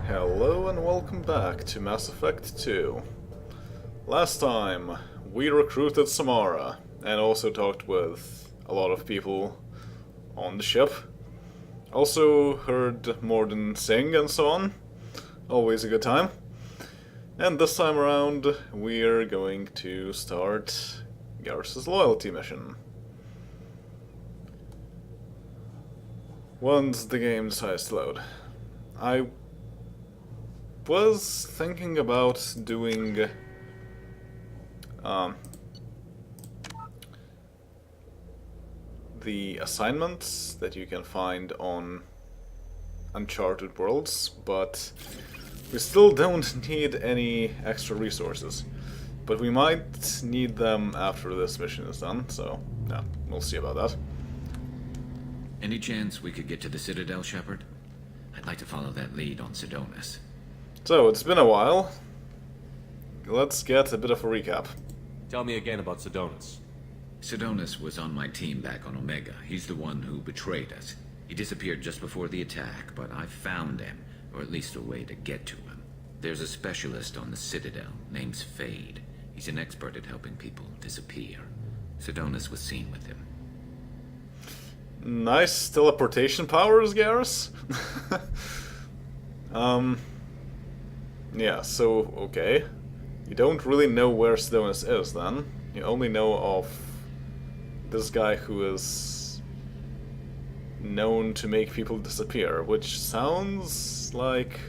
Hello and welcome back to Mass Effect 2. Last time, we recruited Samara, and also talked with a lot of people on the ship. Also heard Morden sing and so on. Always a good time. And this time around, we're going to start Garrus's loyalty mission. Once the game decides to load. I was thinking about doing the assignments that you can find on Uncharted Worlds, but we still don't need any extra resources. But we might need them after this mission is done, so yeah, we'll see about that. Any chance we could get to the Citadel, Shepard? I'd like to follow that lead on Sidonus. So, it's been a while. Let's get a bit of a recap. Tell me again about Sidonus. Sidonus was on my team back on Omega. He's the one who betrayed us. He disappeared just before the attack, but I found him, or at least a way to get to him. There's a specialist on the Citadel, named Fade. He's an expert at helping people disappear. Sidonus was seen with him. Nice teleportation powers, Garrus. Yeah, so, okay. You don't really know where Sidonus is, then. You only know of this guy who is known to make people disappear, which sounds like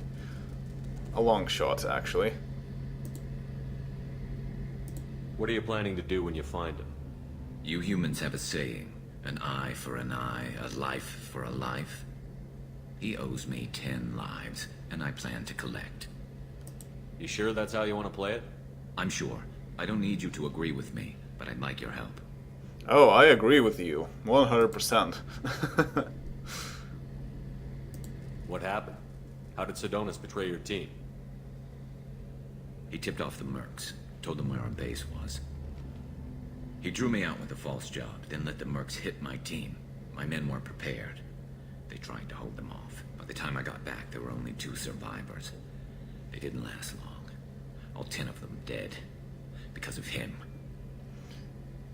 a long shot, actually. What are you planning to do when you find him? You humans have a saying, an eye for an eye, a life for a life. He owes me 10 lives, and I plan to collect. You sure that's how you want to play it? I'm sure. I don't need you to agree with me, but I'd like your help. Oh, I agree with you. 100%. What happened? How did Sidonus betray your team? He tipped off the mercs, told them where our base was. He drew me out with a false job, then let the mercs hit my team. My men weren't prepared. They tried to hold them off. By the time I got back, there were only 2 survivors. They didn't last long. All 10 of them dead. Because of him.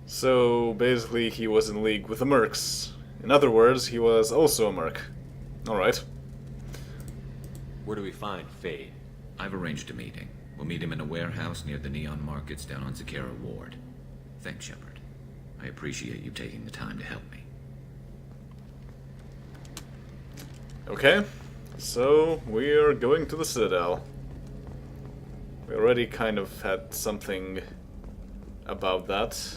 So, basically, he was in league with the mercs. In other words, he was also a merc. Alright. Where do we find Fade? I've arranged a meeting. We'll meet him in a warehouse near the Neon Markets down on Zakera Ward. Thanks, Shepard. I appreciate you taking the time to help me. Okay, so we are going to the Citadel. We already kind of had something about that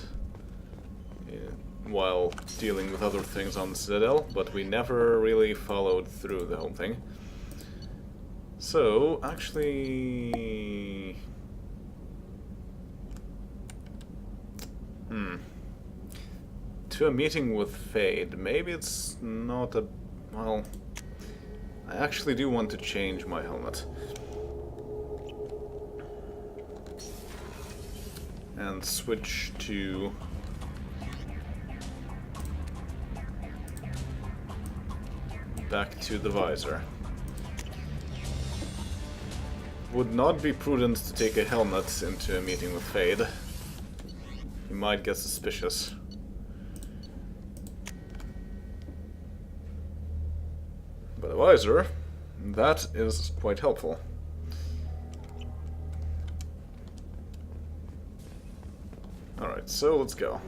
while dealing with other things on the Citadel, but we never really followed through the whole thing. So, actually... To a meeting with Fade. Maybe it's not a... well... I actually do want to change my helmet. And switch to... back to the visor. Would not be prudent to take a helmet into a meeting with Fade. He might get suspicious. But a visor, that is quite helpful. Alright, so let's go.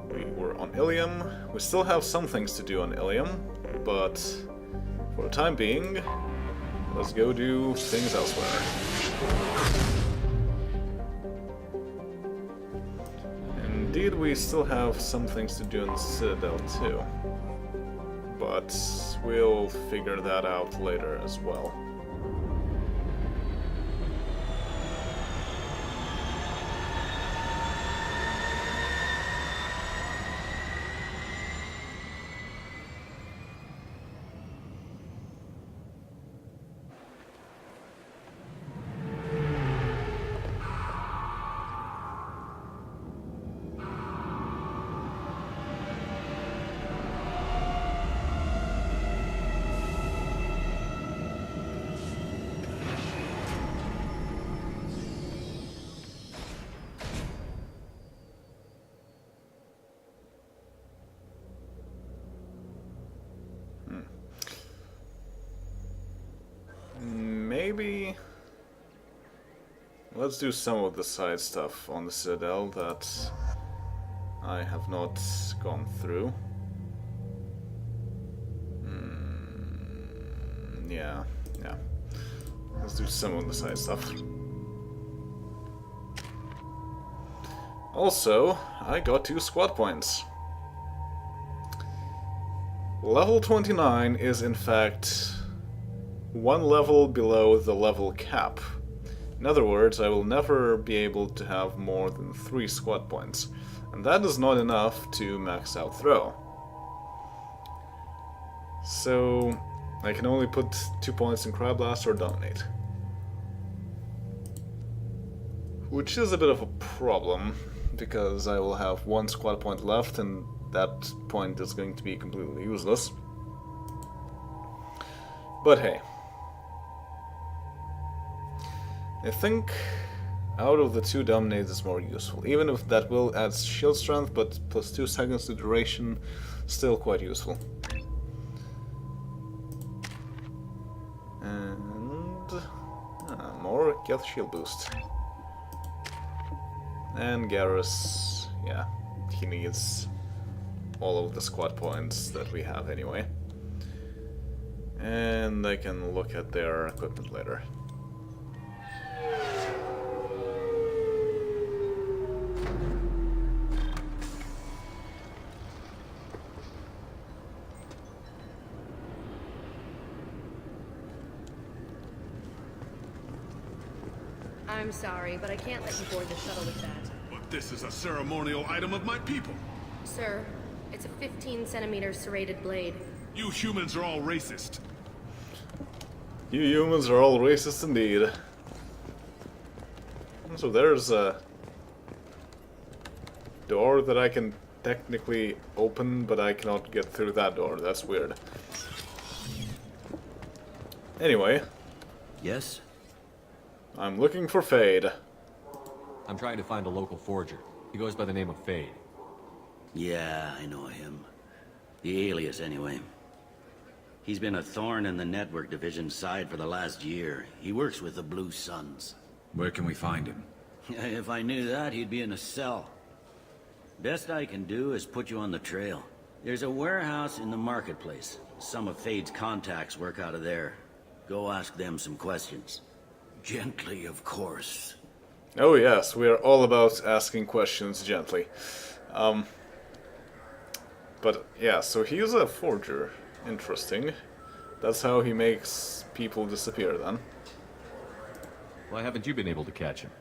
We were on Ilium. We still have some things to do on Ilium, but for the time being, let's go do things elsewhere. Indeed, we still have some things to do in the Citadel too. But we'll figure that out later as well. maybe... Let's do some of the side stuff on the Citadel that I have not gone through. Yeah. Let's do some of the side stuff. Also, I got 2 squad points. Level 29 is in fact 1 level below the level cap. In other words, I will never be able to have more than 3 squad points. And that is not enough to max out throw. So I can only put 2 points in Crab Blast or Dominate. Which is a bit of a problem, because I will have 1 squad point left and that point is going to be completely useless. But hey. I think out of the 2 Dominates is more useful. Even if that will add shield strength, but plus 2 seconds to duration, still quite useful. And more Geth shield boost. And Garrus, yeah, he needs all of the squad points that we have anyway. And I can look at their equipment later. I'm sorry, but I can't let you board the shuttle with that. But this is a ceremonial item of my people. Sir, it's a 15-centimeter serrated blade. You humans are all racist. You humans are all racist indeed. So there's a door that I can technically open, but I cannot get through that door. That's weird. Anyway. Yes? I'm looking for Fade. I'm trying to find a local forger. He goes by the name of Fade. Yeah, I know him. The alias, anyway. He's been a thorn in the network division's side for the last year. He works with the Blue Suns. Where can we find him? If I knew that, he'd be in a cell. Best I can do is put you on the trail. There's a warehouse in the marketplace. Some of Fade's contacts work out of there. Go ask them some questions. Gently, of course. Oh yes, we are all about asking questions gently. But yeah, so he's a forger. Interesting. That's how he makes people disappear then. Why haven't you been able to catch him?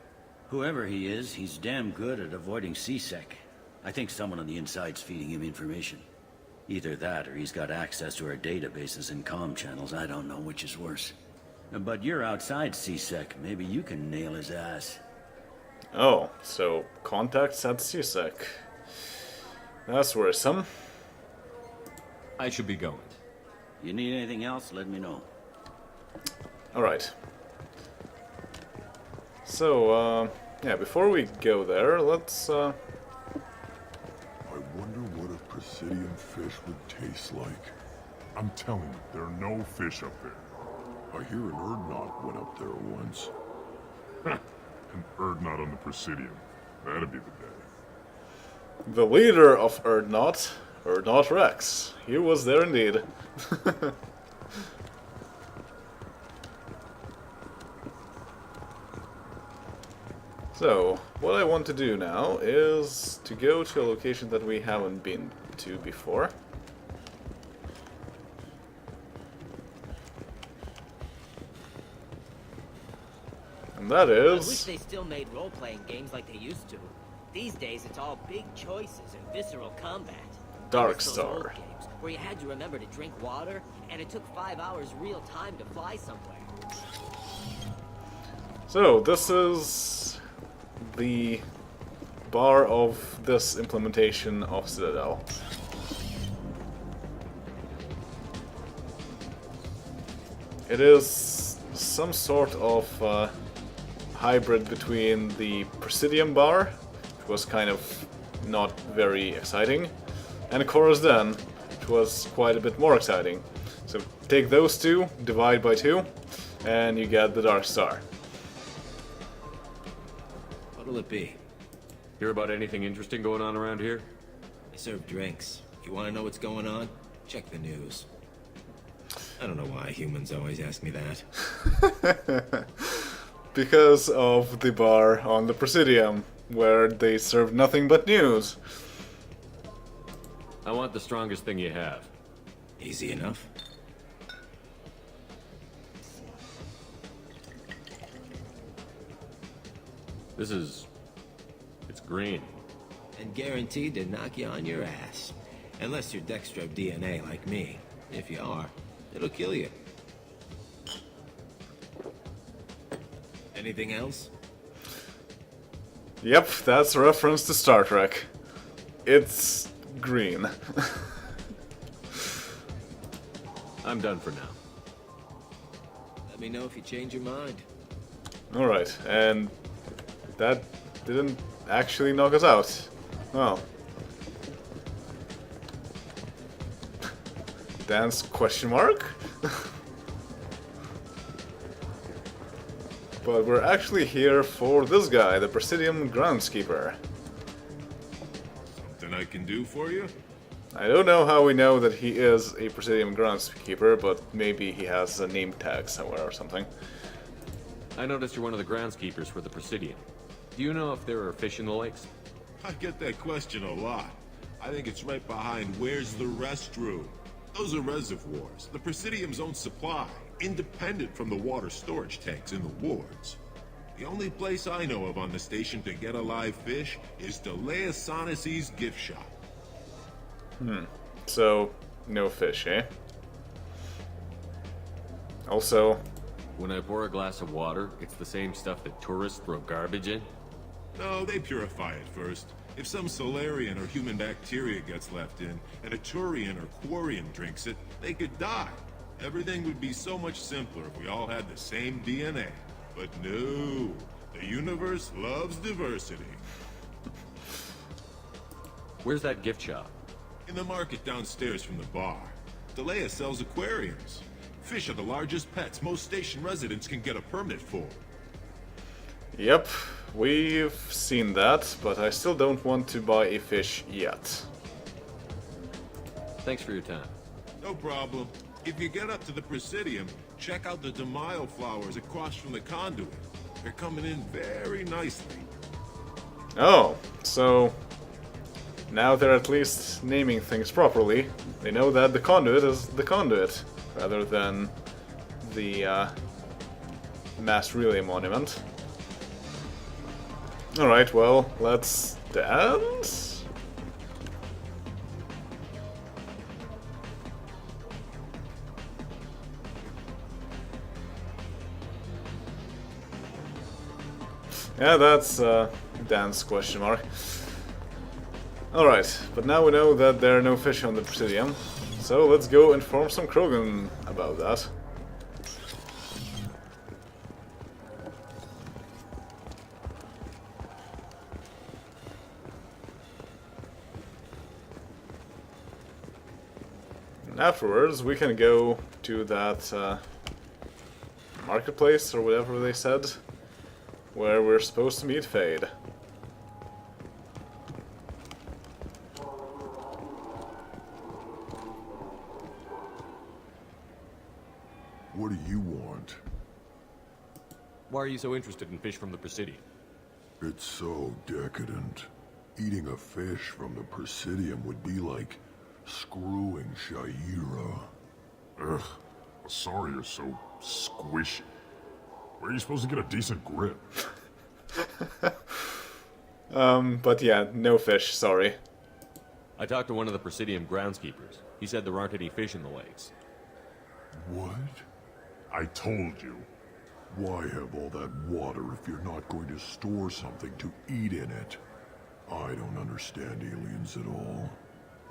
Whoever he is, he's damn good at avoiding CSEC. I think someone on the inside's feeding him information. Either that, or he's got access to our databases and comm channels. I don't know which is worse. But you're outside CSEC. Maybe you can nail his ass. Oh, so contacts at CSEC. That's worrisome. I should be going. You need anything else, let me know. Alright. So, yeah, before we go there, let's, I wonder what a Presidium fish would taste like. I'm telling you, there are no fish up there. I hear an Urdnot went up there once. An Urdnot on the Presidium. That'd be the day. the leader of Urdnot Rex. He was there indeed. So, what I want to do now is to go to a location that we haven't been to before. And that I wish is... they still made role-playing games like they used to. These days, it's all big choices and visceral combat. I miss those old Darkstar. games where you had to remember to drink water, and it took 5 hours real time to fly somewhere. So, this is the bar of this implementation of Citadel. It is some sort of hybrid between the Presidium bar, which was kind of not very exciting, and Cora's Den, which was quite a bit more exciting. So take those two, divide by 2, and you get the Dark Star. What'll it be? Hear about anything interesting going on around here? I serve drinks. If you want to know what's going on, check the news. I don't know why humans always ask me that. Because of the bar on the Presidium, where they serve nothing but news. I want the strongest thing you have. Easy enough. It's green. And guaranteed to knock you on your ass. Unless you're Dextro DNA like me. If you are, it'll kill you. Anything else? Yep, that's a reference to Star Trek. It's green. I'm done for now. Let me know if you change your mind. Alright, and that didn't actually knock us out. Oh. Dance question mark? But we're actually here for this guy, the Presidium groundskeeper. Something I can do for you? I don't know how we know that he is a Presidium groundskeeper, but maybe he has a name tag somewhere or something. I noticed you're one of the groundskeepers for the Presidium. Do you know if there are fish in the lakes? I get that question a lot. I think it's right behind where's the restroom. Those are reservoirs, the Presidium's own supply, independent from the water storage tanks in the wards. The only place I know of on the station to get a live fish is Delea Sonesi's gift shop. So, no fish, eh? Also, When I pour a glass of water, it's the same stuff that tourists throw garbage in? No, they purify it first. If some Solarian or human bacteria gets left in, and a Turian or Quarian drinks it, they could die. Everything would be so much simpler if we all had the same DNA. But no, the universe loves diversity. Where's that gift shop? In the market downstairs from the bar. Delea sells aquariums. Fish are the largest pets most station residents can get a permit for. yep, we've seen that, but I still don't want to buy a fish yet. Thanks for your time. No problem. If you get up to the Presidium, check out the De Mayo flowers across from the conduit. They're coming in very nicely. Oh, so now they're at least naming things properly. They know that the conduit is the conduit, rather than the mass relay monument. Alright, well, let's dance? Yeah, that's dance question mark. Alright, but now we know that there are no fish on the Presidium, so let's go inform some Krogan about that. And afterwards we can go to that marketplace, or whatever they said, where we're supposed to meet Fade. What do you want? Why are you so interested in fish from the Presidium? It's so decadent. Eating a fish from the Presidium would be like screwing Shaira. Ugh, sorry you're so squishy. Where are you supposed to get a decent grip? But yeah, no fish, sorry. I talked to one of the Presidium groundskeepers. He said there aren't any fish in the lakes. What? I told you. Why have all that water if you're not going to store something to eat in it? I don't understand aliens at all.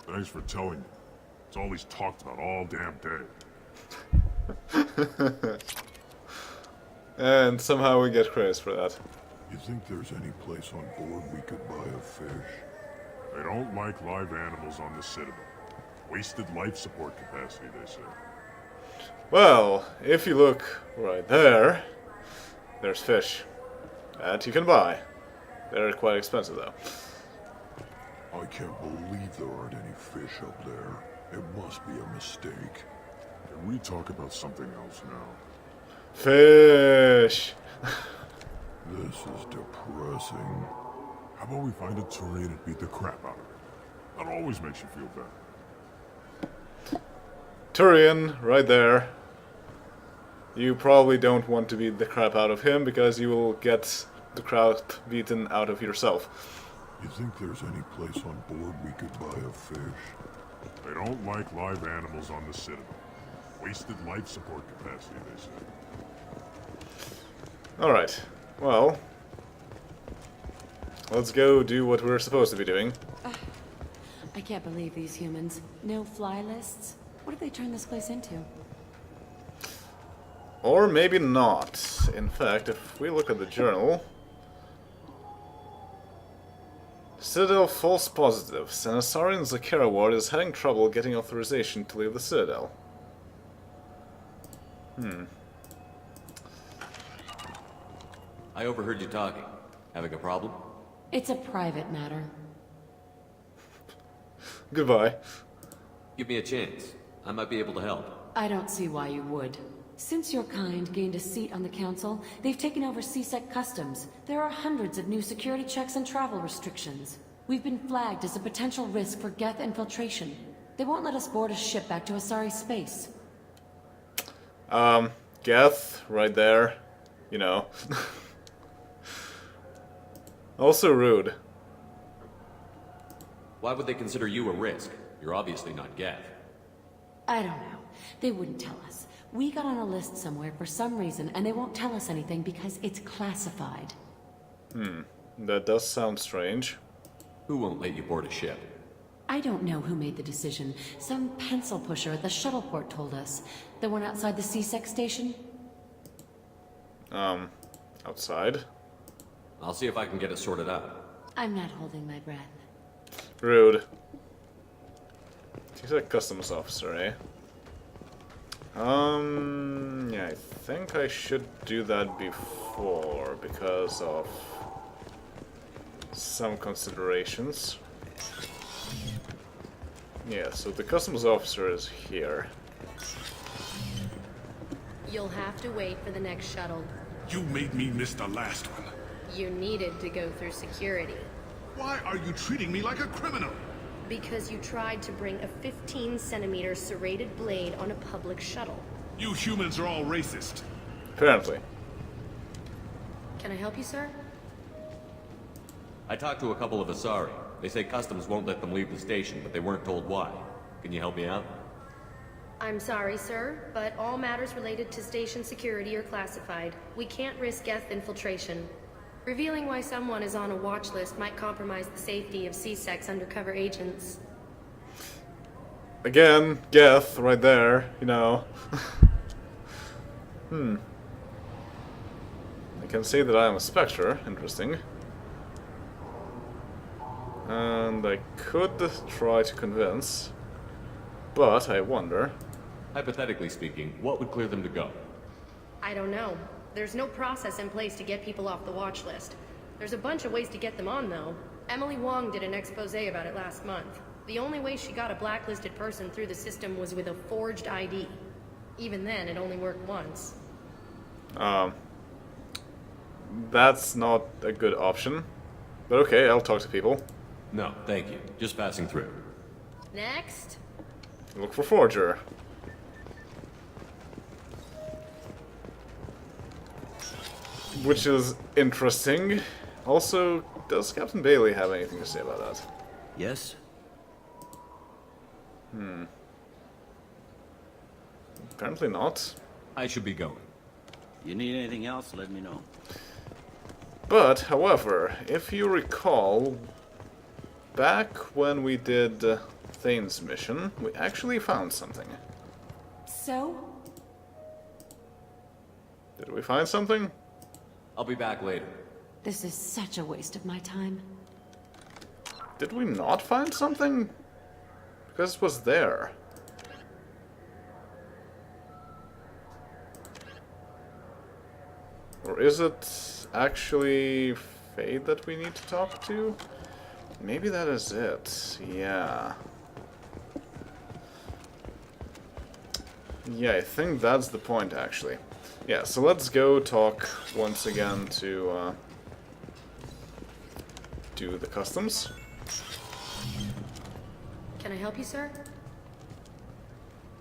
Thanks for telling me. It's all he's talked about all damn day. And somehow we get credits for that. You think there's any place on board we could buy a fish? They don't like live animals on the Citadel. Wasted life support capacity, they say. Well, if you look right there, there's fish that you can buy. They're quite expensive though. I can't believe there aren't any fish up there. It must be a mistake. Can we talk about something else now? Fish! This is depressing. How about we find a Turian and beat the crap out of it? That always makes you feel better. Turian, right there. You probably don't want to beat the crap out of him because you will get the crap beaten out of yourself. You think there's any place on board we could buy a fish? They don't like live animals on the Citadel. Wasted life support capacity, they say. Alright, well, let's go do what we're supposed to be doing. I can't believe these humans. No fly lists? What have they turned this place into? Or maybe not. In fact, if we look at the journal... Citadel false positives. An Asarian Zakera ward is having trouble getting authorization to leave the Citadel. I overheard you talking. Having a problem? It's a private matter. Goodbye. Give me a chance. I might be able to help. I don't see why you would. Since your kind gained a seat on the council, they've taken over CSEC customs. There are hundreds of new security checks and travel restrictions. We've been flagged as a potential risk for Geth infiltration. They won't let us board a ship back to Asari space. Geth, right there. You know. Also rude. Why would they consider you a risk? You're obviously not Geth. I don't know. They wouldn't tell us. We got on a list somewhere for some reason, and they won't tell us anything because it's classified. That does sound strange. Who won't let you board a ship? I don't know who made the decision. Some pencil pusher at the shuttle port told us. The one outside the CSEC station? Outside? I'll see if I can get it sorted out. I'm not holding my breath. Rude. He's a customs officer, eh? Yeah, I think I should do that before, because of some considerations. Yeah, so the customs officer is here. You'll have to wait for the next shuttle. You made me miss the last one. You needed to go through security. Why are you treating me like a criminal? Because you tried to bring a 15-centimeter serrated blade on a public shuttle. You humans are all racist. Apparently. Can I help you, sir? I talked to a couple of Asari. They say customs won't let them leave the station, but they weren't told why. Can you help me out? I'm sorry, sir, but all matters related to station security are classified. We can't risk Geth infiltration. Revealing why someone is on a watch list might compromise the safety of CSEC's undercover agents. Again, Geth, right there, you know. I can say that I am a Spectre, interesting. And I could try to convince, but I wonder... Hypothetically speaking, what would clear them to go? I don't know. There's no process in place to get people off the watch list. There's a bunch of ways to get them on, though. Emily Wong did an expose about it last month. The only way she got a blacklisted person through the system was with a forged ID. Even then, it only worked once. That's not a good option. But okay, I'll talk to people. No, thank you. Just passing through. Next. Look for Forger. Which is interesting. Also, does Captain Bailey have anything to say about that? Yes? Apparently not. I should be going. You need anything else, let me know. But, however, if you recall, back when we did Thane's mission, we actually found something. So? Did we find something? I'll be back later. This is such a waste of my time. Did we not find something? Because it was there. is it actually Fade that we need to talk to? Maybe that is it. Yeah. Yeah, I think that's the point, actually. Yeah, so let's go talk once again to the customs. Can I help you, sir?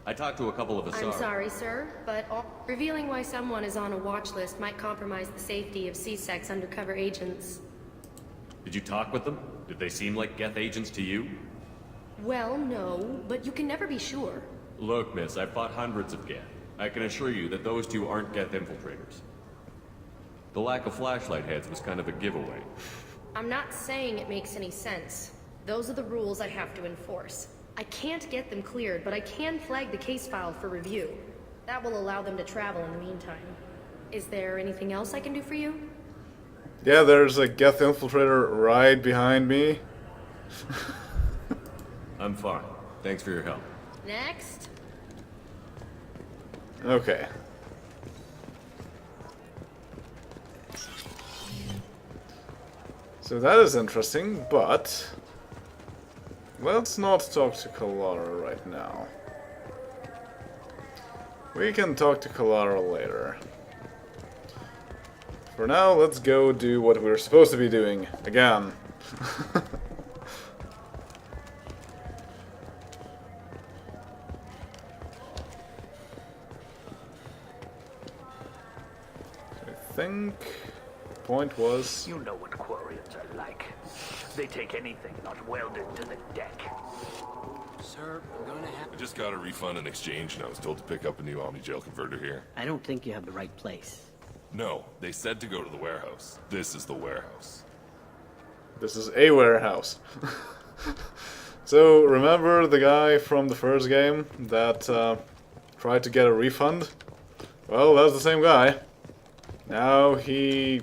I talked to a couple of Asari. I'm sorry, sir, but revealing why someone is on a watch list might compromise the safety of C-Sec's undercover agents. Did you talk with them? Did they seem like Geth agents to you? Well, no, but you can never be sure. Look, miss, I've fought hundreds of Geth. I can assure you that those two aren't Geth infiltrators. The lack of flashlight heads was kind of a giveaway. I'm not saying it makes any sense. Those are the rules I have to enforce. I can't get them cleared, but I can flag the case file for review. That will allow them to travel in the meantime. Is there anything else I can do for you? Yeah, there's a Geth infiltrator right behind me. I'm fine. Thanks for your help. Next. Okay. So that is interesting, but let's not talk to Kalara right now. We can talk to Kalara later. For now, let's go do what we're supposed to be doing again. I think the point was... You know what Quarians are like. They take anything not welded to the deck. Sir, I'm gonna have... I just got a refund in exchange, and I was told to pick up a new Omni-Gel converter here. I don't think you have the right place. No, they said to go to the warehouse. This is the warehouse. This is a warehouse. So, remember the guy from the first game that tried to get a refund? Well, that's the same guy. Now he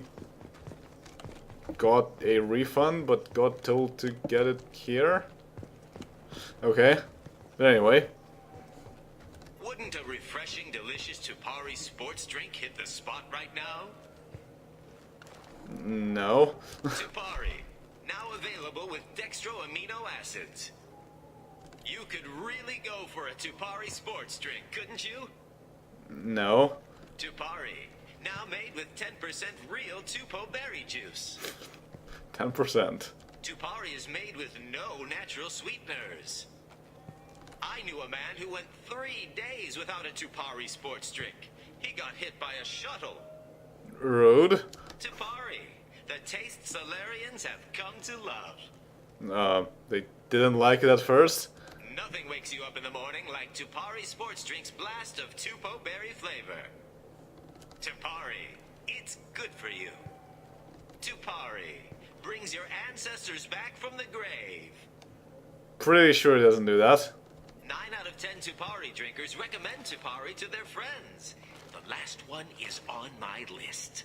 got a refund, but got told to get it here? Okay. But anyway. Wouldn't a refreshing, delicious Tupari sports drink hit the spot right now? No. Tupari, now available with dextro amino acids. You could really go for a Tupari sports drink, couldn't you? No. Tupari, now made with 10% real Tupo berry juice. 10%. Tupari is made with no natural sweeteners. I knew a man who went 3 days without a Tupari sports drink. He got hit by a shuttle. Rude. Tupari, the taste Solarians have come to love. They didn't like it at first? Nothing wakes you up in the morning like Tupari sports drink's blast of Tupo berry flavor. Tupari, it's good for you. Tupari brings your ancestors back from the grave. Pretty sure it doesn't do that. 9 out of 10 Tupari drinkers recommend Tupari to their friends. The last one is on my list.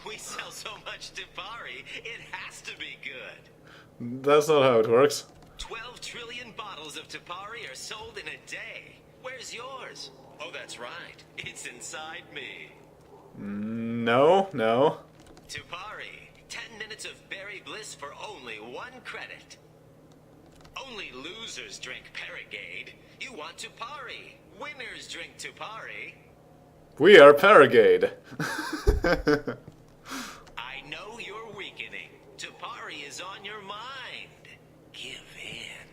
We sell so much Tupari, it has to be good. That's not how it works. 12 trillion bottles of Tupari are sold in a day. Where's yours? Oh, that's right. It's inside me. No, no. Tupari, 10 minutes of berry bliss for only 1 credit. Only losers drink Paragade. You want Tupari. Winners drink Tupari. We are Paragade. I know you're weakening. Tupari is on your mind. Give in.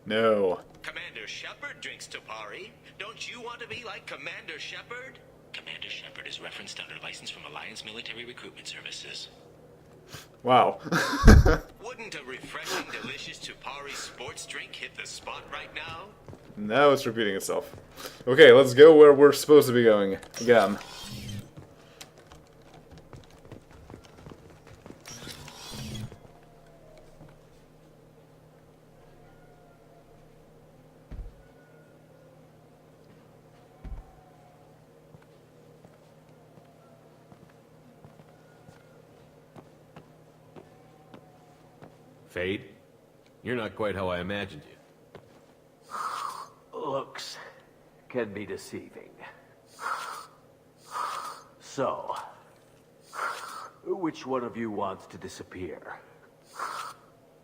No. Commander Shepard drinks Tupari. Don't you want to be like Commander Shepard? Commander Shepard is referenced under license from Alliance Military Recruitment Services. Wow. Wouldn't a refreshing, delicious Tupari sports drink hit the spot right now? Now it's repeating itself. Okay, let's go where we're supposed to be going. Again. Fade? You're not quite how I imagined you. Looks can be deceiving. So, which one of you wants to disappear?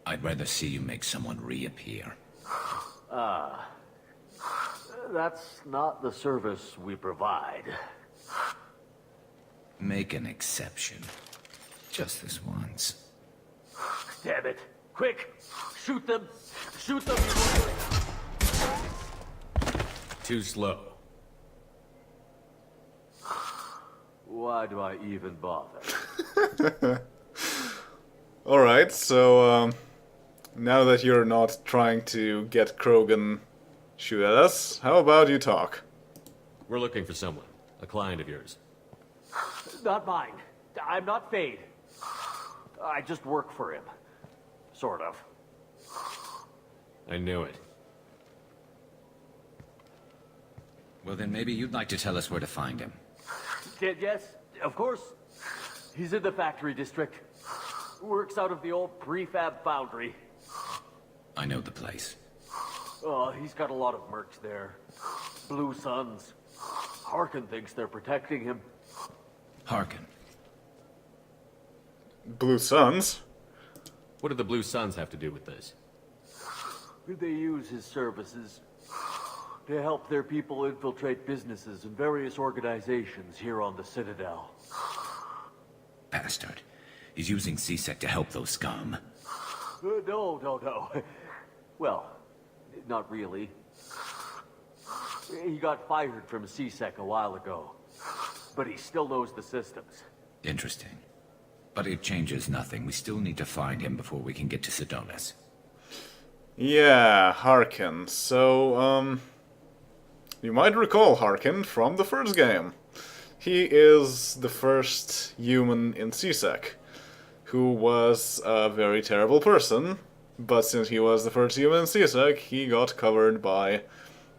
I'd rather see you make someone reappear. That's not the service we provide. Make an exception. Just this once. Damn it. Quick! Shoot them! Shoot them! Too slow. Why do I even bother? Alright, so now that you're not trying to get Krogan shoot at us, how about you talk? We're looking for someone. A client of yours. Not mine. I'm not Fade. I just work for him. Sort of. I knew it. Well, then maybe you'd like to tell us where to find him. Yes, of course. He's in the factory district. Works out of the old prefab foundry. I know the place. Oh, he's got a lot of mercs there. Blue Suns. Harkin thinks they're protecting him. Harkin. Blue Suns? What do the Blue Suns have to do with this? They use his services to help their people infiltrate businesses and various organizations here on the Citadel. Bastard. He's using CSEC to help those scum. No. Well, not really. He got fired from CSEC a while ago, but he still knows the systems. Interesting. But it changes nothing. We still need to find him before we can get to Sedonis. Yeah, Harkin. So, you might recall Harkin from the first game. He is the first human in CSEC, who was a very terrible person, but since he was the first human in CSEC, he got covered by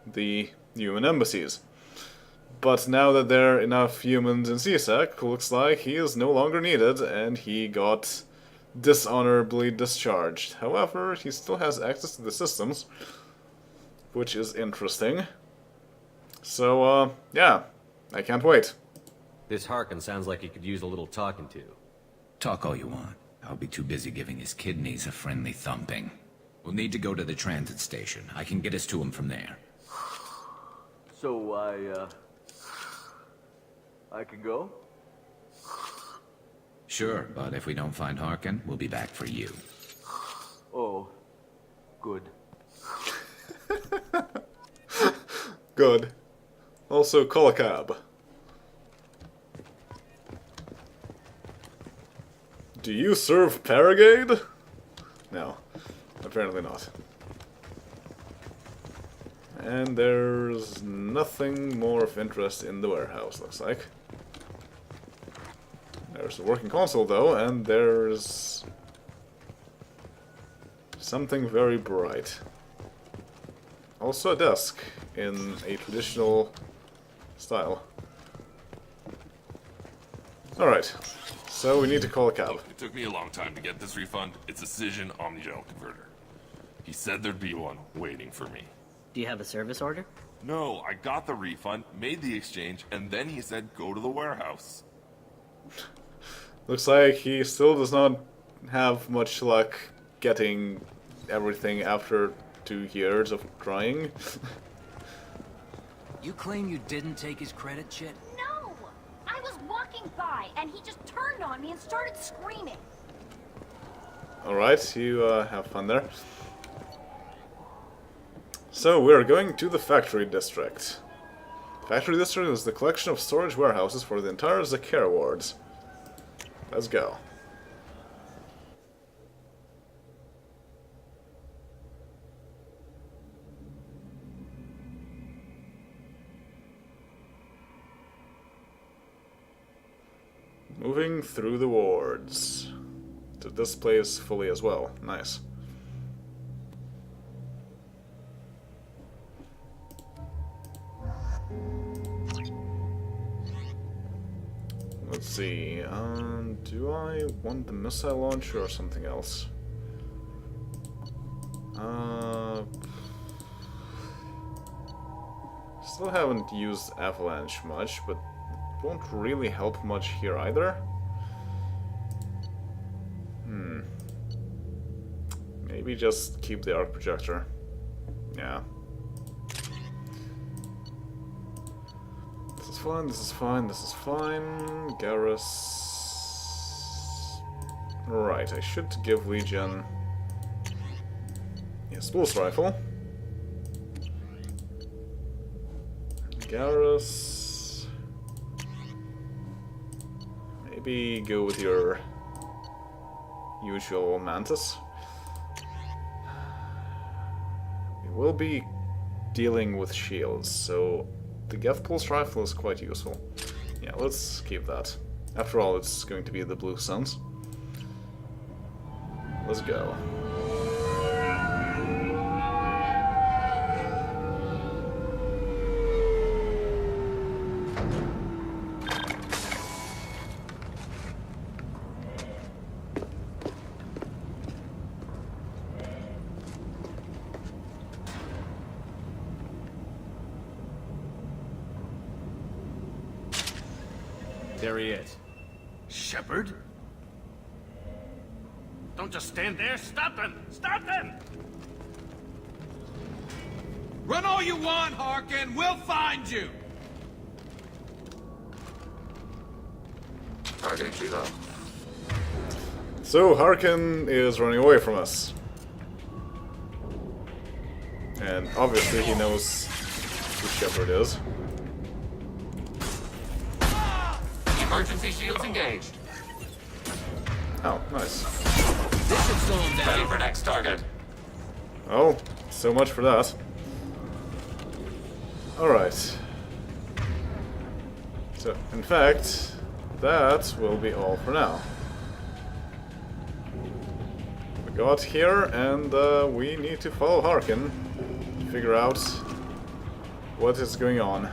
the human embassies. But now that there are enough humans in CSEC, looks like he is no longer needed, and he got dishonorably discharged. However, he still has access to the systems, which is interesting. So, yeah, I can't wait. This Harkin sounds like he could use a little talking to. Talk all you want. I'll be too busy giving his kidneys a friendly thumping. We'll need to go to the transit station. I can get us to him from there. So, I can go? Sure, but if we don't find Harkin, we'll be back for you. Oh, good. Good. Also, call a cab. Do you serve Paragade? No, apparently not. And there's nothing more of interest in the warehouse, looks like. There's a working console, though, and there's something very bright. Also a desk in a traditional style. Alright, so we need to call a cab. Look, it took me a long time to get this refund. It's a Cision Omnigel converter. He said there'd be one waiting for me. Do you have a service order? No, I got the refund, made the exchange, and then he said go to the warehouse. Looks like he still does not have much luck getting everything after 2 years of trying. You claim you didn't take his credit, Chit? No! I was walking by, and he just turned on me and started screaming. Alright, you have fun there. So, we're going to the factory district. Factory district is the collection of storage warehouses for the entire Zakera wards. Let's go. Moving through the wards. To this place fully as well. Nice. Let's see, do I want the missile launcher or something else? Still haven't used Avalanche much, but won't really help much here either. Maybe just keep the arc projector. Yeah. This is fine, this is fine, this is fine. Garrus... Right, I should give Legion... Yes, pulse rifle. Garrus... Maybe go with your usual Mantis. We will be dealing with shields, so the Geth pulse rifle is quite useful. Yeah, let's keep that. After all, it's going to be the Blue Suns. Let's go. There he is. Shepard? Don't just stand there. Stop them! Stop them! Run all you want, Harkin. We'll find you. So Harkin is running away from us. And obviously he knows who Shepard is. Emergency shields engaged. Oh, nice. This should slow him down. Ready for next target. Oh, so much for that. Alright. So, in fact, that will be all for now. We got here, and we need to follow Harkin to figure out what is going on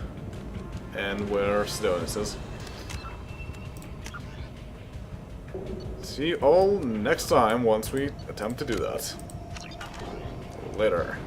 and where Sidonis is. See you all next time once we attempt to do that. Later.